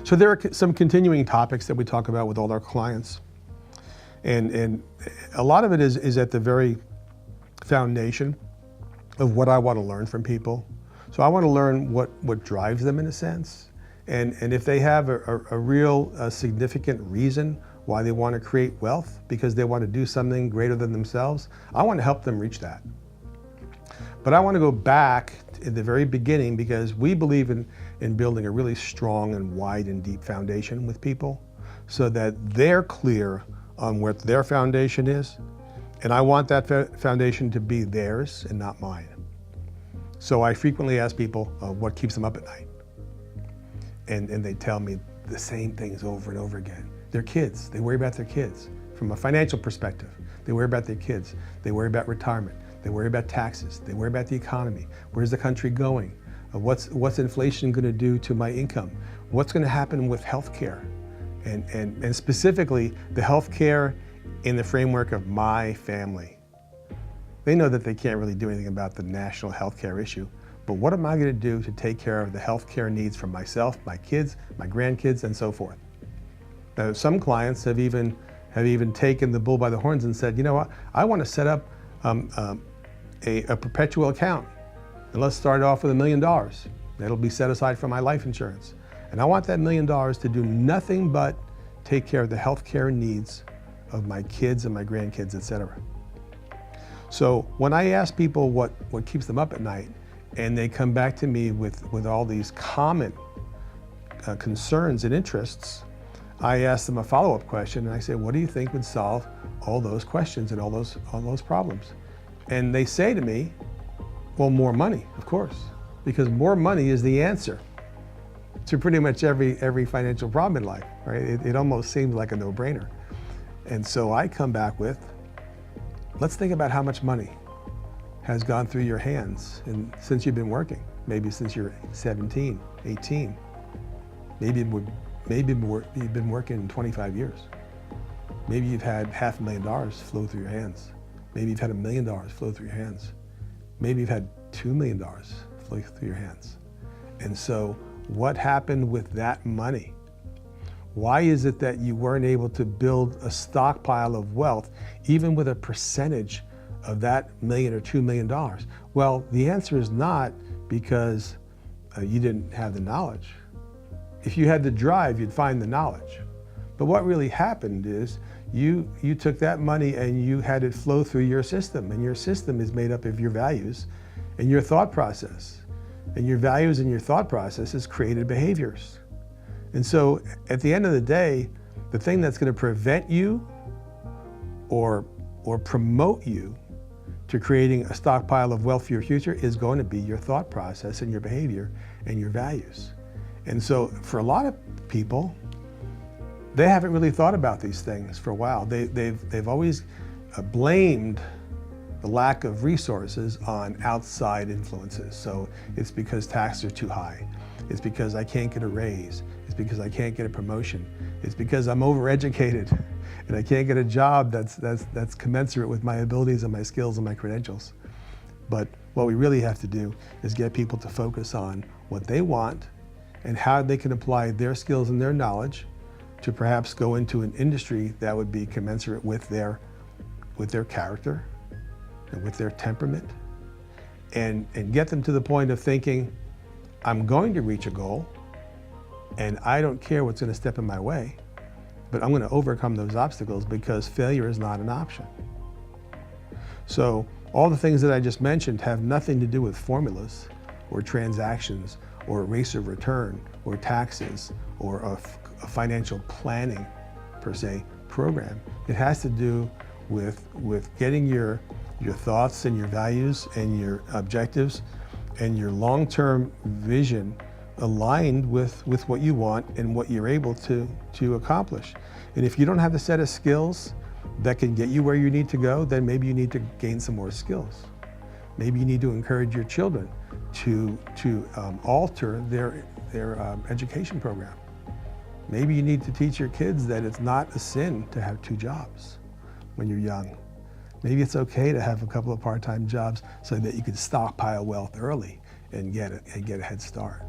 So there are some continuing topics that we talk about with all our clients. And a lot of it is at the very foundation of what I want to learn from people. So I want to learn what drives them in a sense. And if they have a real significant reason why they want to create wealth, because they want to do something greater than themselves, I want to help them reach that. But I want to go back in the very beginning, because we believe in building a really strong and wide and deep foundation with people so that they're clear on what their foundation is. And I want that foundation to be theirs and not mine. So I frequently ask people what keeps them up at night. And they tell me the same things over and over again. Their kids, they worry about their kids. From a financial perspective, they worry about their kids. They worry about retirement. They worry about taxes. They worry about the economy. Where's the country going? What's inflation going to do to my income? What's going to happen with healthcare? And specifically, the healthcare in the framework of my family. They know that they can't really do anything about the national healthcare issue, but what am I going to do to take care of the healthcare needs for myself, my kids, my grandkids, and so forth? Now, some clients have even taken the bull by the horns and said, you know what, I want to set up a perpetual account, and let's start off with $1 million. That'll be set aside for my life insurance. And I want that $1 million to do nothing but take care of the healthcare needs of my kids and my grandkids, etc. So when I ask people what keeps them up at night, and they come back to me with all these common concerns and interests, I ask them a follow-up question, and I say, what do you think would solve all those questions and all those problems? And they say to me, well, more money, of course, because more money is the answer to pretty much every financial problem in life, right? It almost seems like a no-brainer. And so I come back with, let's think about how much money has gone through your hands since you've been working, maybe since you're 17, 18, maybe you've been working 25 years. Maybe you've had $500,000 flow through your hands. Maybe you've had $1 million flow through your hands. Maybe you've had $2 million flow through your hands. And so what happened with that money? Why is it that you weren't able to build a stockpile of wealth, even with a percentage of that $1 million or $2 million? Well, the answer is not because you didn't have the knowledge. If you had the drive, you'd find the knowledge. But what really happened is you took that money and you had it flow through your system, and your system is made up of your values and your thought process. And your values and your thought processes created behaviors. And so at the end of the day, the thing that's going to prevent you or promote you to creating a stockpile of wealth for your future is going to be your thought process and your behavior and your values. And so for a lot of people, they haven't really thought about these things for a while. They've always blamed the lack of resources on outside influences. So it's because taxes are too high. It's because I can't get a raise. It's because I can't get a promotion. It's because I'm overeducated and I can't get a job that's commensurate with my abilities and my skills and my credentials. But what we really have to do is get people to focus on what they want and how they can apply their skills and their knowledge to perhaps go into an industry that would be commensurate with their character and with their temperament, and get them to the point of thinking, I'm going to reach a goal and I don't care what's going to step in my way, but I'm going to overcome those obstacles because failure is not an option. So all the things that I just mentioned have nothing to do with formulas or transactions or rates of return or taxes or a financial planning per se program. It has to do with getting your thoughts and your values and your objectives and your long-term vision aligned with what you want and what you're able to accomplish. And if you don't have the set of skills that can get you where you need to go, then maybe you need to gain some more skills. Maybe you need to encourage your children to alter their education program. Maybe you need to teach your kids that it's not a sin to have 2 jobs when you're young. Maybe it's okay to have a couple of part-time jobs so that you can stockpile wealth early and get a head start.